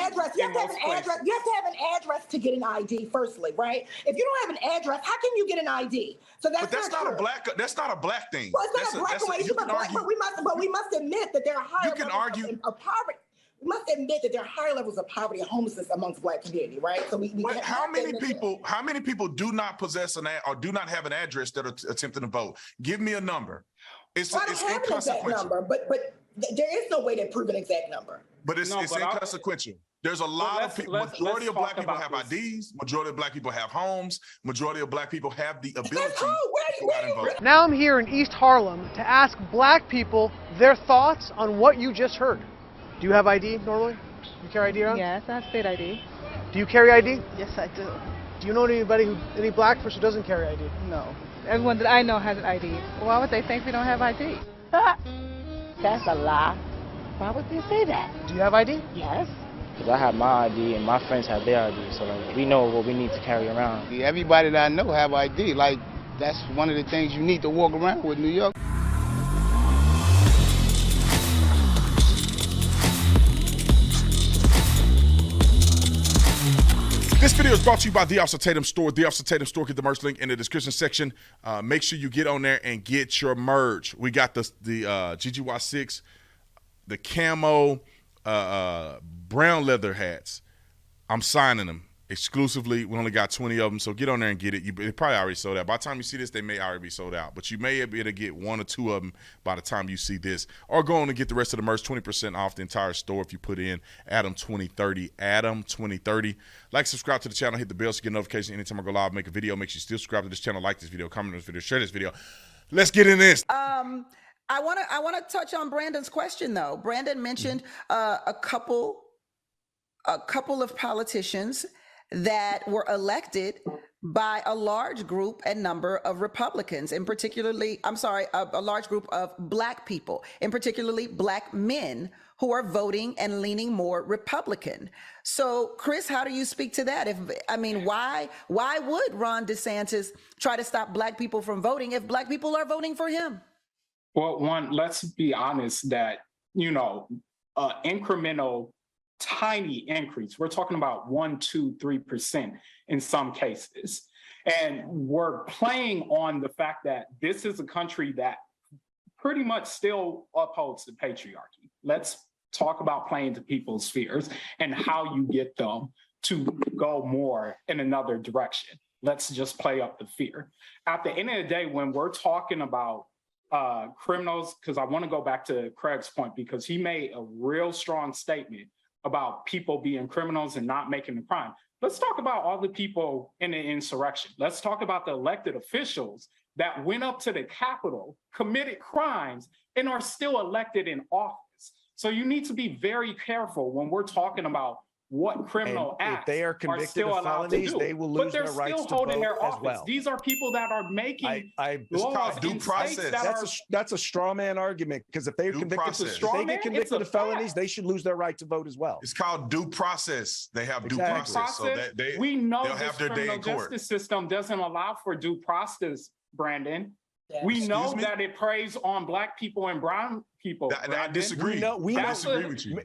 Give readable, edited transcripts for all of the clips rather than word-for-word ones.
address. You have to have an address. You have to have an address to get an ID. Firstly, right? If you don't have an address, how can you get an ID? So that's not a black. That's not a black thing. Well, it's not a black issue, but we must admit that there are higher levels of poverty. We must admit that there are higher levels of poverty and homelessness amongst Black community, right? So how many people do not possess or do not have an address that are attempting to vote? Give me a number. It's I don't have an exact number, but there is no way to prove an exact number. But it's inconsequential. There's a lot of people. Majority of Black people have IDs. Majority of Black people have homes. Majority of Black people have the ability to go out and vote. Now I'm here in East Harlem to ask Black people their thoughts on what you just heard. Do you have ID normally? You carry ID around? Yes, I have state ID. Do you carry ID? Yes, I do. Do you know any Black person who doesn't carry ID? No. Everyone that I know has an ID. Why would they think we don't have ID? That's a lie. Why would they say that? Do you have ID? Yes. Because I have my ID and my friends have their ID, so like, we know what we need to carry around. Everybody that I know have ID. Like, that's one of the things you need to walk around with New York. This video is brought to you by The Officer Tatum Store. The Officer Tatum Store, get the merch link in the description section. Make sure you get on there and get your merch. We got the GGY6, the camo brown leather hats. I'm signing them exclusively. We only got 20 of them, so get on there and get it. It probably already sold out. By the time you see this, they may already be sold out, but you may be able to get one or two of them by the time you see this, or go on and get the rest of the merch, 20% off the entire store if you put in Adam2030, Adam2030. Like, subscribe to the channel, hit the bell so you get notifications anytime I go live, make a video. Make sure you still subscribe to this channel, like this video, comment on this video, share this video. Let's get in this. I want to touch on Brandon's question though. Brandon mentioned a couple of politicians that were elected by a large group and number of Republicans, a large group of Black people, and particularly Black men who are voting and leaning more Republican. So, Chris, how do you speak to that? Why would Ron DeSantis try to stop Black people from voting if Black people are voting for him? Well, one, let's be honest that, incremental, tiny increase. We're talking about 1%, 2%, 3% in some cases. And we're playing on the fact that this is a country that pretty much still upholds the patriarchy. Let's talk about playing to people's fears and how you get them to go more in another direction. Let's just play up the fear. At the end of the day, when we're talking about criminals, because I want to go back to Craig's point, because he made a real strong statement about people being criminals and not making the crime. Let's talk about all the people in the insurrection. Let's talk about the elected officials that went up to the Capitol, committed crimes, and are still elected in office. So you need to be very careful when we're talking about what criminal acts if they are convicted of felonies, they will lose their rights to vote as well. These are people that are making laws due process. That's a straw man argument, because if they get convicted of felonies, they should lose their right to vote as well. It's called due process. They have due process, so that we know they'll have their day in court. Justice system doesn't allow for due process, Brandon. Yeah. We know that it preys on Black people and brown people. I disagree. We disagree with you.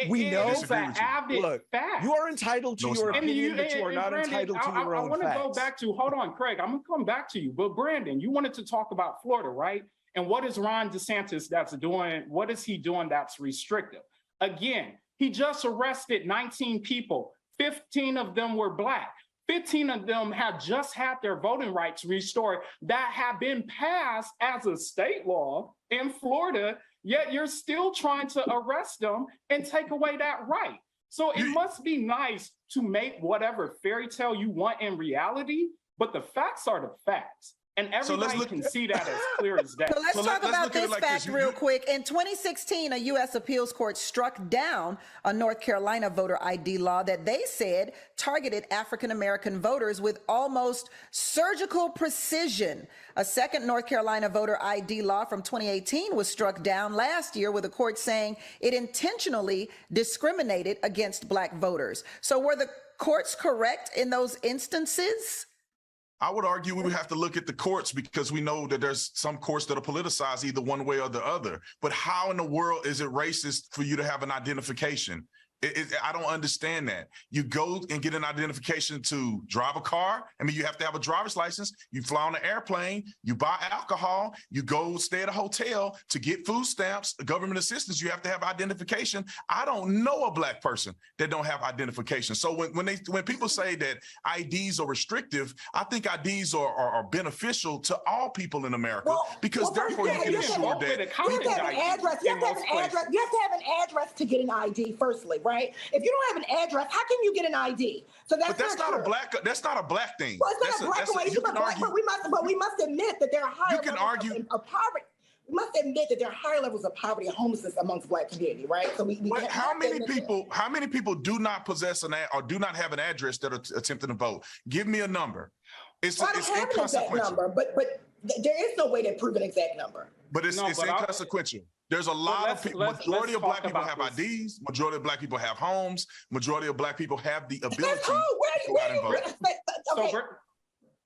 We know that. Look, you are entitled to your opinion, but you are not entitled to your own facts. I want to go back to, hold on, Craig, I'm going to come back to you. But Brandon, you wanted to talk about Florida, right? And what is Ron DeSantis that's doing? What is he doing that's restrictive? Again, he just arrested 19 people. 15 of them were Black. 15 of them have just had their voting rights restored that have been passed as a state law in Florida, yet you're still trying to arrest them and take away that right. So it must be nice to make whatever fairy tale you want in reality, but the facts are the facts. And everybody can see that as clear as day. So let's talk about this fact real quick. In 2016, a U.S. appeals court struck down a North Carolina voter ID law that they said targeted African-American voters with almost surgical precision. A second North Carolina voter ID law from 2018 was struck down last year, with the court saying it intentionally discriminated against Black voters. So were the courts correct in those instances? I would argue we would have to look at the courts, because we know that there's some courts that are politicized either one way or the other. But how in the world is it racist for you to have an identification? I don't understand that. You go and get an identification to drive a car. I mean, you have to have a driver's license. You fly on an airplane. You buy alcohol. You go stay at a hotel to get food stamps, government assistance. You have to have identification. I don't know a Black person that don't have identification. So when people say that IDs are restrictive, I think IDs are beneficial to all people in America because therefore you can ensure that you have to have an address. You have to have an address. You have to have an address to get an ID. Firstly, right? If you don't have an address, how can you get an ID? So that's not a black. That's not a Black thing. Well, it's not a black way. But we must admit that there are higher levels of poverty. We must admit that there are higher levels of poverty and homelessness amongst Black community, right? So how many people do not possess or do not have an address that are attempting to vote? Give me a number. It's inconsequential. Number, but there is no way to prove an exact number. But it's inconsequential. There's a lot of people. Majority of Black people have IDs. Majority of Black people have homes. Majority of Black people have the ability to go out and vote.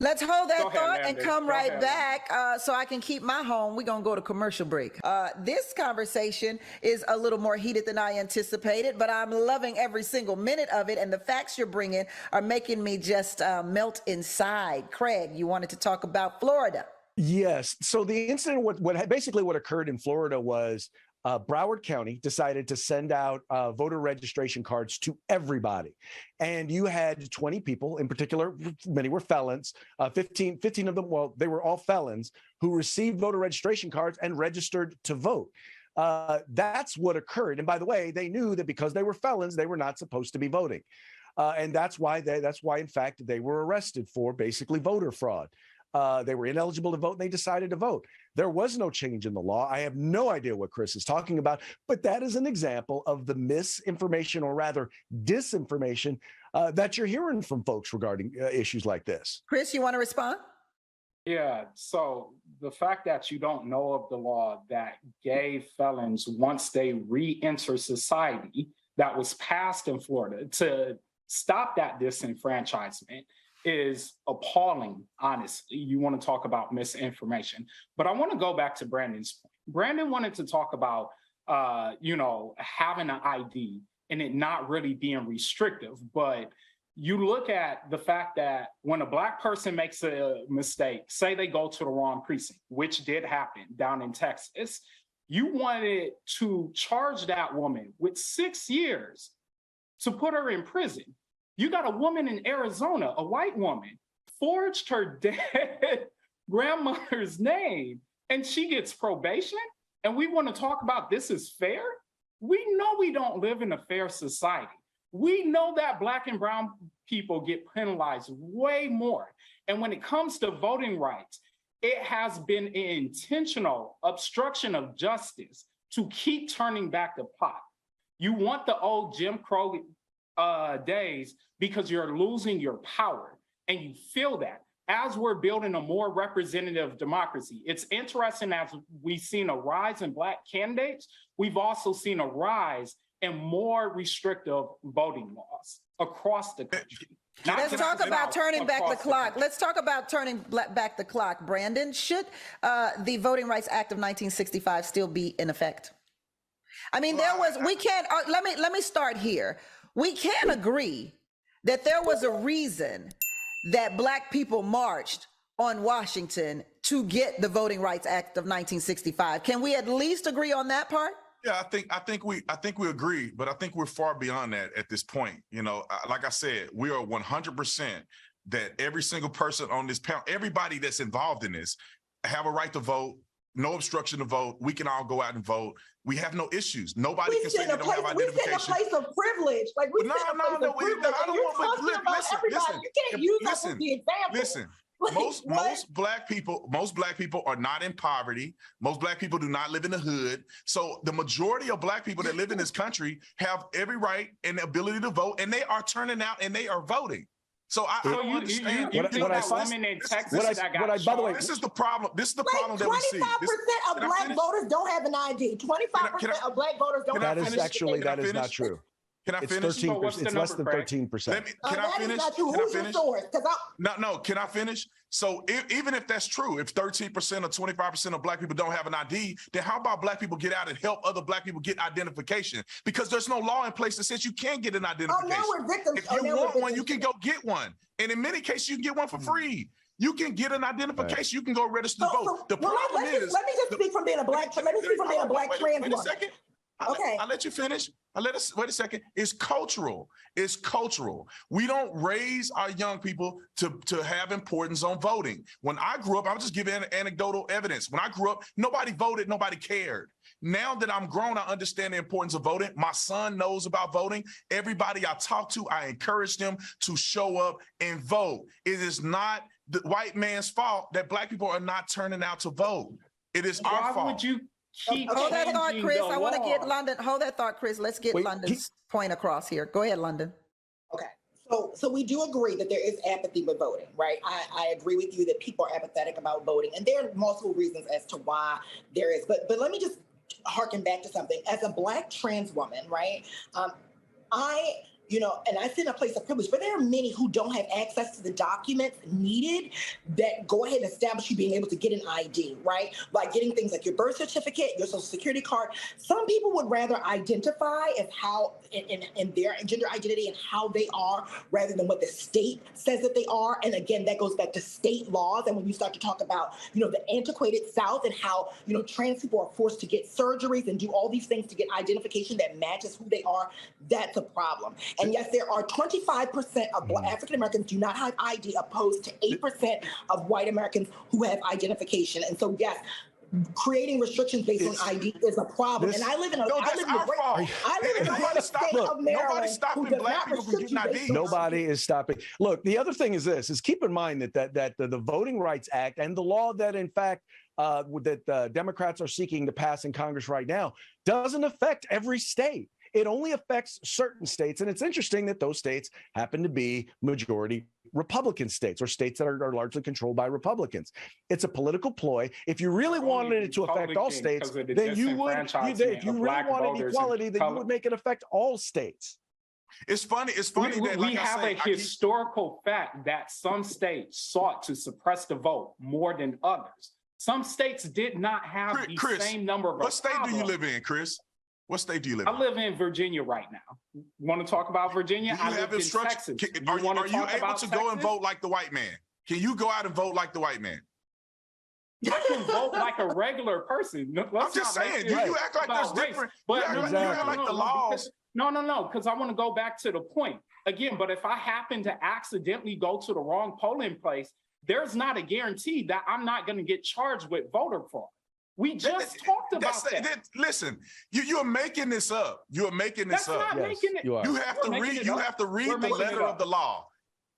Let's hold that thought and come right back so I can keep my home. We're going to go to commercial break. This conversation is a little more heated than I anticipated, but I'm loving every single minute of it. And the facts you're bringing are making me just melt inside. Craig, you wanted to talk about Florida. Yes. So the incident, what occurred in Florida was Broward County decided to send out voter registration cards to everybody. And you had 20 people, in particular, many were felons, 15 of them, well, they were all felons who received voter registration cards and registered to vote. That's what occurred. And by the way, they knew that because they were felons, they were not supposed to be voting. And that's why, in fact, they were arrested for basically voter fraud. They were ineligible to vote and they decided to vote. There was no change in the law. I have no idea what Chris is talking about, but that is an example of the misinformation or rather disinformation that you're hearing from folks regarding issues like this. Chris, you want to respond? Yeah, so the fact that you don't know of the law that gave felons, once they re-enter society, that was passed in Florida to stop that disenfranchisement is appalling, honestly. You want to talk about misinformation. But I want to go back to Brandon's point. Brandon wanted to talk about, having an ID and it not really being restrictive. But you look at the fact that when a Black person makes a mistake, say they go to the wrong precinct, which did happen down in Texas, you wanted to charge that woman with 6 years to put her in prison. You got a woman in Arizona, a white woman, forged her dead grandmother's name, and she gets probation? And we want to talk about this is fair? We know we don't live in a fair society. We know that Black and brown people get penalized way more. And when it comes to voting rights, it has been an intentional obstruction of justice to keep turning back the clock. You want the old Jim Crow days because you're losing your power, and you feel that as we're building a more representative democracy. It's interesting, as we've seen a rise in Black candidates, we've also seen a rise in more restrictive voting laws across the country. Let's talk about turning back the clock. Let's talk about turning back the clock. Brandon, should the Voting Rights Act of 1965 still be in effect? I mean, we can't, let me start here. We can agree that there was a reason that Black people marched on Washington to get the Voting Rights Act of 1965. Can we at least agree on that part? Yeah, I think we agree, but I think we're far beyond that at this point. Like I said, we are 100% that every single person on this panel, everybody that's involved in this, have a right to vote. No obstruction to vote. We can all go out and vote. We have no issues. Nobody can say they don't have identification. We sit in a place of privilege. Like we sit in a place of privilege. I don't want to listen. You can't use us as the example. Listen. Most black people are not in poverty. Most Black people do not live in the hood. So the majority of Black people that live in this country have every right and the ability to vote, and they are turning out and they are voting. So I don't understand. By the way, this is the problem. This is the problem that we see. 25% of Black voters don't have an ID. 25% of Black voters don't have an ID. That is not true. Can I It's finish? 13%. It's less than 13%. Can I finish? Who's your source? No, can I finish? So even if that's true, if 13% or 25% of Black people don't have an ID, then how about Black people get out and help other Black people get identification? Because there's no law in place that says you can't get an identification. Now we're victims. If you want one, you can go get one. And in many cases, you can get one for free. You can get an identification. Right. You can go register to vote. The problem is... Let me just speak from being a Black trans woman. Wait a second. Okay. I'll let you finish. Wait a second. It's cultural. It's cultural. We don't raise our young people to have importance on voting. When I grew up, I'll just give anecdotal evidence. When I grew up, nobody voted, nobody cared. Now that I'm grown, I understand the importance of voting. My son knows about voting. Everybody I talk to, I encourage them to show up and vote. It is not the white man's fault that Black people are not turning out to vote. It is our fault. Why would you keep hold that thought, Chris? I want to get law? London. Hold that thought, Chris. Let's get London's point across here. Go ahead, London. Okay. So we do agree that there is apathy with voting, right? I agree with you that people are apathetic about voting, and there are multiple reasons as to why there is. But let me just harken back to something. As a Black trans woman, right? And I sit in a place of privilege, but there are many who don't have access to the documents needed that go ahead and establish you being able to get an ID, right? Like getting things like your birth certificate, your social security card. Some people would rather identify as how in their gender identity and how they are rather than what the state says that they are. And again, that goes back to state laws. And when you start to talk about, the antiquated South and how, trans people are forced to get surgeries and do all these things to get identification that matches who they are, that's a problem. And yes, there are 25% of African Americans do not have ID, opposed to 8% of white Americans who have identification. And so, yes, creating restrictions based on ID is a problem. And I live in a great state of Maryland. Nobody's stopping Black people from getting ID. Nobody is stopping. Look, the other thing is this: is keep in mind that the Voting Rights Act and the law that, in fact, that Democrats are seeking to pass in Congress right now doesn't affect every state. It only affects certain states. And it's interesting that those states happen to be majority Republican states or states that are largely controlled by Republicans. It's a political ploy. If you really wanted it to affect all states, then you would, if you really wanted equality, then you would make it affect all states. It's funny that we have a historical fact that some states sought to suppress the vote more than others. Some states did not have the same number of. What state do you live in, Chris? What state do you live in? I live in Virginia right now. Want to talk about Virginia? I live in Texas. Are you able to go and vote like the white man? Can you go out and vote like the white man? I can vote like a regular person. I'm just saying, you act like there's different. But you act like the laws. No, because I want to go back to the point again. But if I happen to accidentally go to the wrong polling place, there's not a guarantee that I'm not going to get charged with voter fraud. We just talked about that. Listen, you're making this up. You're making this up. That's not making it. You have to read. You have to read the letter of the law.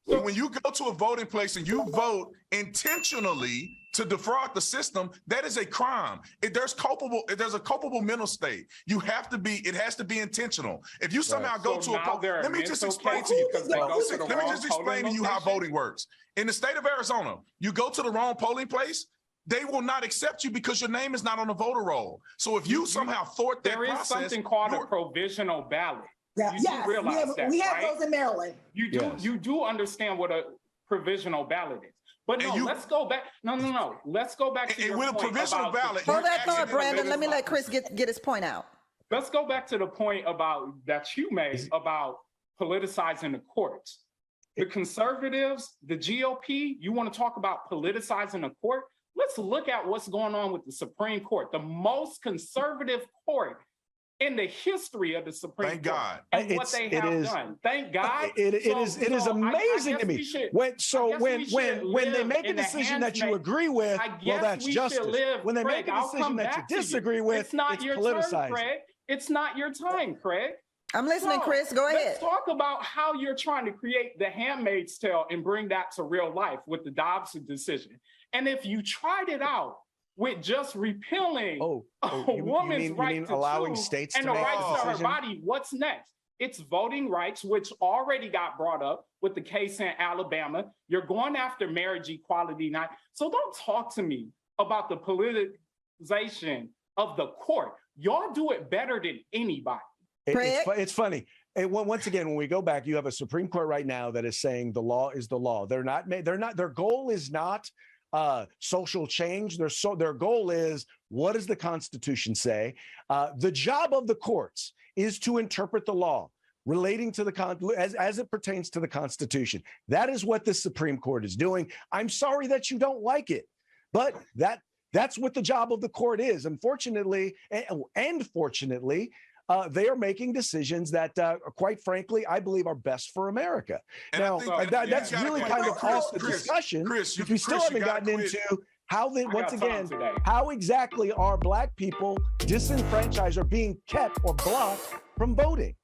So when you go to a voting place and you vote intentionally to defraud the system, that is a crime. There's a culpable mental state. It has to be intentional. If you somehow go to a let me just explain to you. Let me just explain to you how voting works. In the state of Arizona, you go to the wrong polling place, they will not accept you because your name is not on the voter roll. So if you somehow thwart that process, there is something called a provisional ballot. Yeah, you do realize we have those in Maryland. You do understand what a provisional ballot is. But no, let's go back. No. Let's go back to your point about provisional ballot. Hold that thought, Brandon. Let me let Chris get his point out. Let's go back to the point that you made about politicizing the courts. The conservatives, the GOP, you want to talk about politicizing the court? Let's look at what's going on with the Supreme Court, the most conservative court in the history of the Supreme Court. God. And what they have done. Thank God. It is amazing to me. When they make a decision that you agree with, well, that's justice. When they make a decision that you disagree with, it's politicized. Craig. It's not your time, Craig. I'm listening, Chris. Go ahead. Let's talk about how you're trying to create the Handmaid's Tale and bring that to real life with the Dobson decision. And if you tried it out with just repealing a woman's right to allowing choose states and to the make rights to her body, what's next? It's voting rights, which already got brought up with the case in Alabama. You're going after marriage equality now. So don't talk to me about the politicization of the court. Y'all do it better than anybody. It's funny. Once again, when we go back, you have a Supreme Court right now that is saying the law is the law. They're not. Their goal is not social change. Their goal is, what does the Constitution say? The job of the courts is to interpret the law relating to as it pertains to the Constitution. That is what the Supreme Court is doing. I'm sorry that you don't like it, but that's what the job of the court is. Unfortunately, and fortunately, they are making decisions that, quite frankly, I believe are best for America. And now, that's really kind of off the discussion. Chris, we still haven't gotten into how exactly are Black people disenfranchised or being kept or blocked from voting?